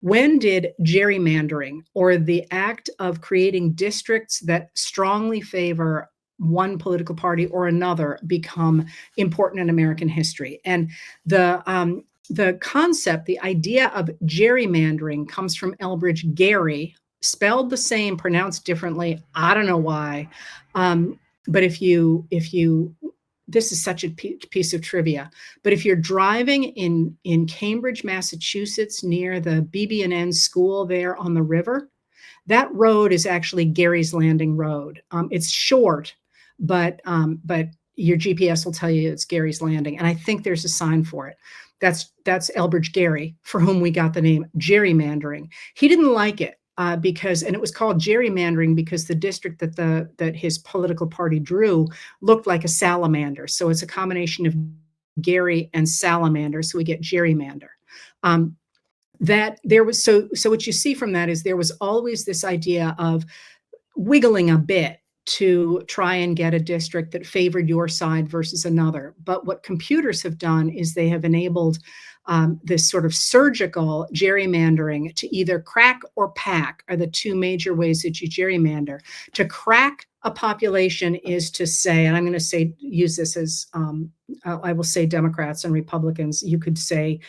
When did gerrymandering, or the act of creating districts that strongly favor one political party or another, become important in American history? And the concept, the idea of gerrymandering comes from Elbridge Gerry, spelled the same, pronounced differently. I don't know why. But if you this is such a piece of trivia. But if you're driving in Cambridge, Massachusetts, near the BB&N school there on the river, that road is actually Gary's Landing Road. It's short, but your GPS will tell you it's Gary's Landing, and I think there's a sign for it. That's Elbridge Gerry, for whom we got the name gerrymandering. He didn't like it because, and it was called gerrymandering because the district that his political party drew looked like a salamander. So it's a combination of Gary and salamander. So we get gerrymander. That there was so what you see from that is there was always this idea of wiggling a bit to try and get a district that favored your side versus another. But what computers have done is they have enabled this sort of surgical gerrymandering to either crack or pack are the two major ways that you gerrymander. To crack a population is to say, and I'm going to say, use this as, I will say Democrats and Republicans, you could say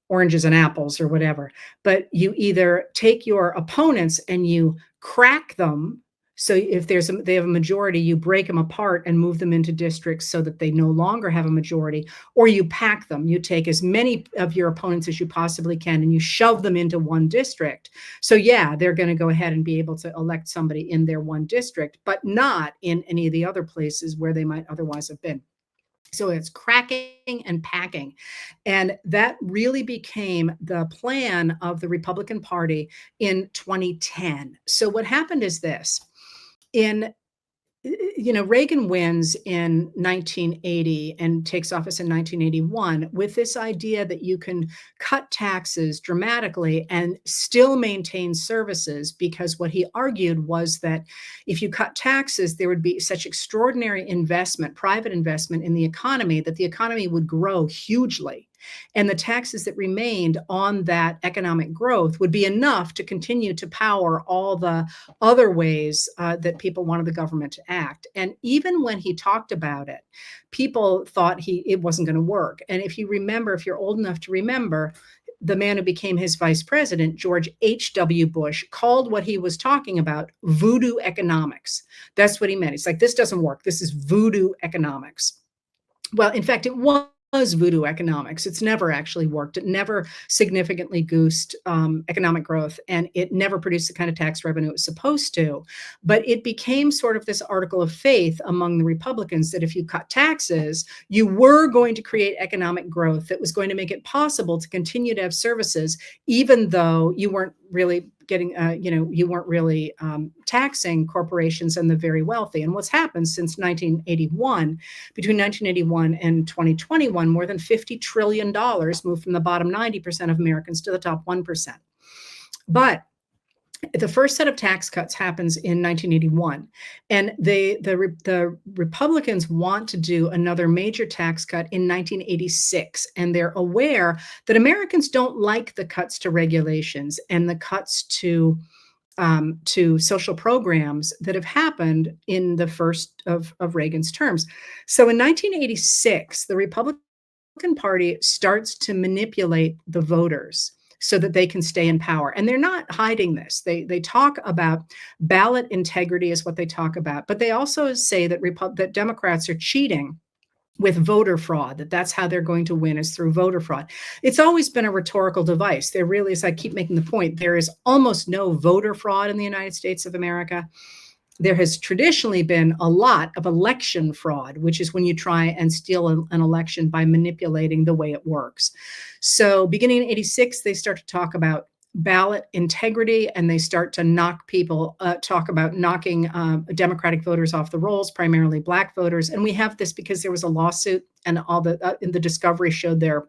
oranges and apples or whatever, but you either take your opponents and you crack them. So if they have a majority, you break them apart and move them into districts so that they no longer have a majority, or you pack them. You take as many of your opponents as you possibly can and you shove them into one district. So yeah, they're going to go ahead and be able to elect somebody in their one district, but not in any of the other places where they might otherwise have been. So it's cracking and packing. And that really became the plan of the Republican Party in 2010. So what happened is this. In Reagan wins in 1980 and takes office in 1981 with this idea that you can cut taxes dramatically and still maintain services, because what he argued was that if you cut taxes, there would be such extraordinary investment, private investment in the economy, that the economy would grow hugely. And the taxes that remained on that economic growth would be enough to continue to power all the other ways that people wanted the government to act. And even when he talked about it, people thought it wasn't going to work. And if you're old enough to remember, the man who became his vice president, George H.W. Bush, called what he was talking about voodoo economics. That's what he meant. It's like, this doesn't work. This is voodoo economics. Well, in fact, it was voodoo economics. It's never actually worked. It never significantly goosed economic growth, and it never produced the kind of tax revenue it was supposed to. But it became sort of this article of faith among the Republicans that if you cut taxes, you were going to create economic growth that was going to make it possible to continue to have services, even though you weren't really taxing corporations and the very wealthy. And what's happened since 1981, between 1981 and 2021, more than $50 trillion moved from the bottom 90% of Americans to the top 1%. But the first set of tax cuts happens in 1981, and the Republicans want to do another major tax cut in 1986, and they're aware that Americans don't like the cuts to regulations and the cuts to social programs that have happened in the first of Reagan's terms. So in 1986, the Republican Party starts to manipulate the voters so that they can stay in power. And they're not hiding this. They talk about ballot integrity is what they talk about, but they also say that Democrats are cheating with voter fraud, that's how they're going to win, is through voter fraud. It's always been a rhetorical device. There really is, I keep making the point, there is almost no voter fraud in the United States of America. There has traditionally been a lot of election fraud, which is when you try and steal an election by manipulating the way it works. So beginning in 86, they start to talk about ballot integrity, and they start to talk about knocking Democratic voters off the rolls, primarily Black voters. And we have this because there was a lawsuit, and all the in the discovery showed their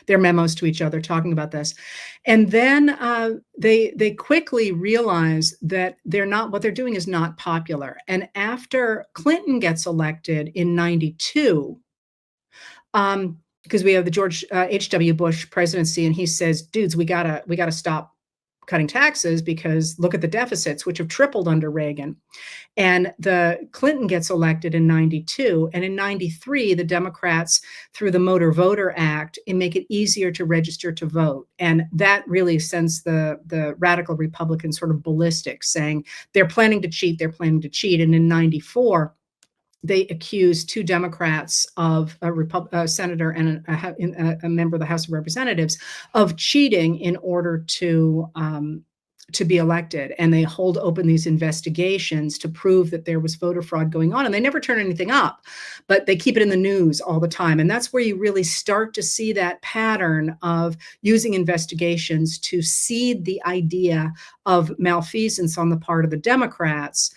memos to each other talking about this. And then they quickly realize that what they're doing is not popular. And after Clinton gets elected in 92, because we have the George H.W. Bush presidency, and he says, "Dudes, we gotta stop cutting taxes because look at the deficits, which have tripled under Reagan." And the Clinton gets elected in 92. And in 93, the Democrats, through the Motor Voter Act, and make it easier to register to vote. And that really sends the radical Republicans sort of ballistic, saying they're planning to cheat, they're planning to cheat. And in 94, they accused two Democrats of a senator and a member of the House of Representatives of cheating in order to be elected. And they hold open these investigations to prove that there was voter fraud going on. And they never turn anything up, but they keep it in the news all the time. And that's where you really start to see that pattern of using investigations to seed the idea of malfeasance on the part of the Democrats,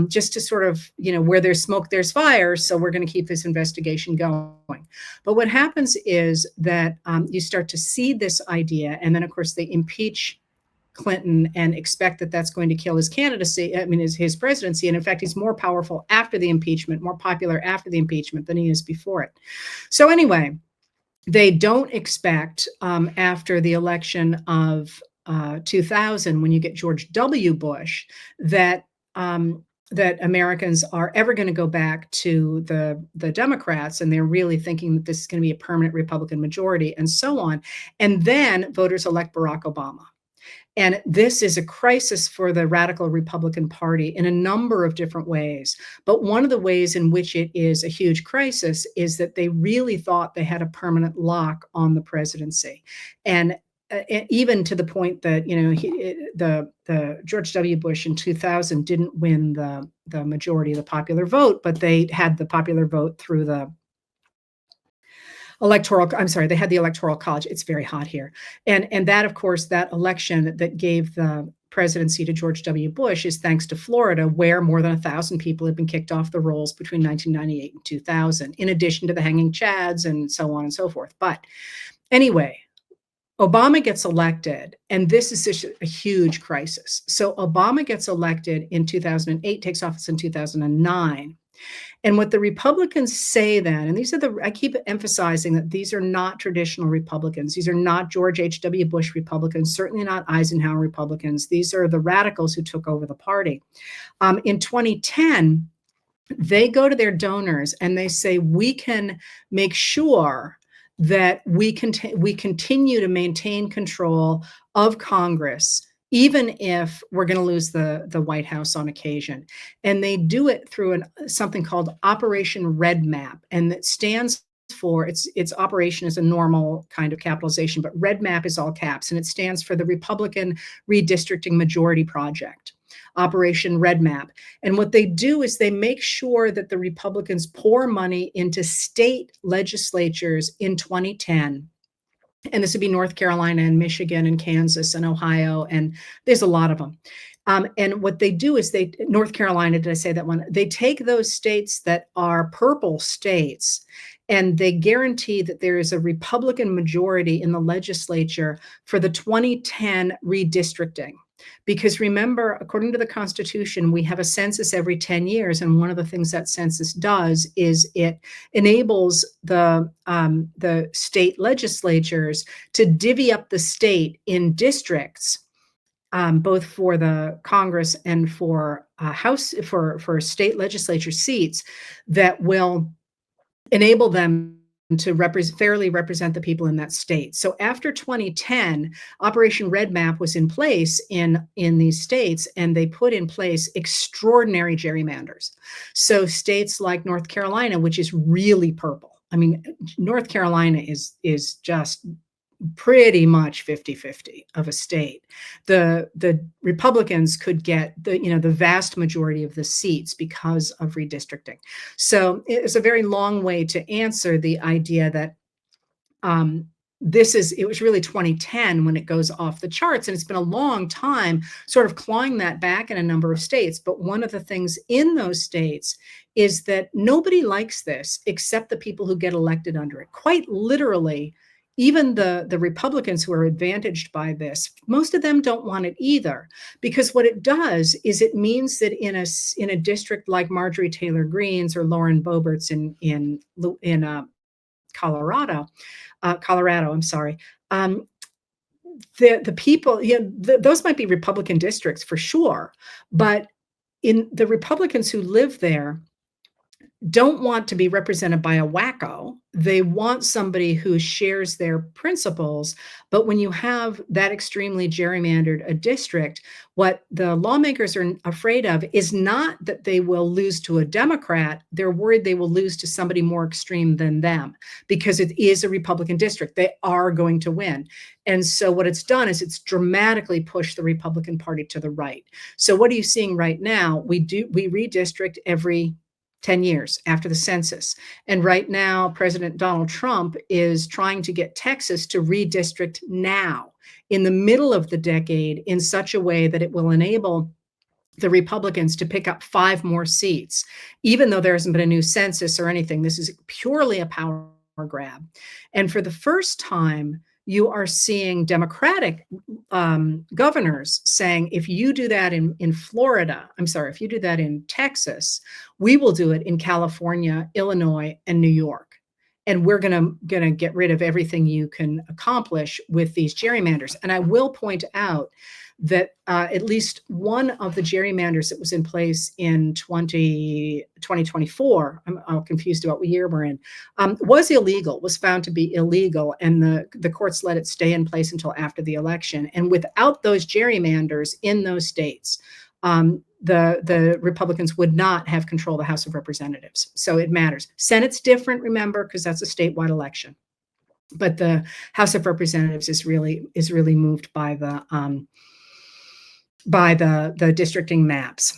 just to sort of, where there's smoke, there's fire. So we're going to keep this investigation going. But what happens is that you start to seed this idea. And then, of course, they impeach Clinton and expect that that's going to kill his candidacy, his presidency. And in fact, he's more powerful after the impeachment, more popular after the impeachment than he is before it. So anyway, they don't expect after the election of 2000, when you get George W. Bush, that Americans are ever going to go back to the Democrats, and they're really thinking that this is going to be a permanent Republican majority and so on. And then voters elect Barack Obama. And this is a crisis for the radical Republican Party in a number of different ways. But one of the ways in which it is a huge crisis is that they really thought they had a permanent lock on the presidency. And even to the point that, the George W. Bush in 2000 didn't win the majority of the popular vote, but they had the popular vote through the they had the Electoral College. It's very hot here. And that, of course, that election that gave the presidency to George W. Bush is thanks to Florida, where more than 1,000 people had been kicked off the rolls between 1998 and 2000, in addition to the hanging chads and so on and so forth. But anyway, Obama gets elected, and this is a huge crisis. So Obama gets elected in 2008, takes office in 2009. And what the Republicans say then, and I keep emphasizing that these are not traditional Republicans. These are not George H.W. Bush Republicans, certainly not Eisenhower Republicans. These are the radicals who took over the party. In 2010, they go to their donors and they say, we can make sure that we continue to maintain control of Congress, even if we're going to lose the White House on occasion. And they do it through something called Operation Red Map. And it stands for, its operation is a normal kind of capitalization, but Red Map is all caps. And it stands for the Republican Redistricting Majority Project, Operation Red Map. And what they do is they make sure that the Republicans pour money into state legislatures in 2010. And this would be North Carolina and Michigan and Kansas and Ohio, and there's a lot of them. And what they do is North Carolina, did I say that one? They take those states that are purple states, and they guarantee that there is a Republican majority in the legislature for the 2010 redistricting. Because remember, according to the Constitution, we have a census every 10 years. And one of the things that census does is it enables the state legislatures to divvy up the state in districts, both for the Congress and for for state legislature seats, that will enable them to fairly represent the people in that state. So after 2010, Operation Red Map was in place in these states, and they put in place extraordinary gerrymanders. So states like North Carolina, which is really purple. North Carolina is just pretty much 50-50 of a state. The Republicans could get the vast majority of the seats because of redistricting. So it's a very long way to answer the idea that it was really 2010 when it goes off the charts, and it's been a long time sort of clawing that back in a number of states. But one of the things in those states is that nobody likes this except the people who get elected under it. Quite literally, even the Republicans who are advantaged by this, most of them don't want it either, because what it does is it means that in a district like Marjorie Taylor Greene's or Lauren Boebert's in Colorado, I'm sorry. Um, the people, yeah, those might be Republican districts for sure, but in the Republicans who live there don't want to be represented by a wacko. They want somebody who shares their principles. But when you have that extremely gerrymandered a district, what the lawmakers are afraid of is not that they will lose to a Democrat. They're worried they will lose to somebody more extreme than them because it is a Republican district. They are going to win. And so what it's done is it's dramatically pushed the Republican Party to the right. So what are you seeing right now? We redistrict every 10 years after the census. And right now, President Donald Trump is trying to get Texas to redistrict now in the middle of the decade in such a way that it will enable the Republicans to pick up 5 more seats, even though there hasn't been a new census or anything. This is purely a power grab. And for the first time, you are seeing Democratic governors saying, if you do that in Florida, I'm sorry, if you do that in Texas, we will do it in California, Illinois, and New York. And we're gonna get rid of everything you can accomplish with these gerrymanders. And I will point out that at least one of the gerrymanders that was in place in 2024, I'm confused about what year we're in, was illegal, was found to be illegal, and the courts let it stay in place until after the election. And without those gerrymanders in those states, the Republicans would not have control of the House of Representatives. So it matters. Senate's different, remember, because that's a statewide election. But the House of Representatives is really moved by the districting maps.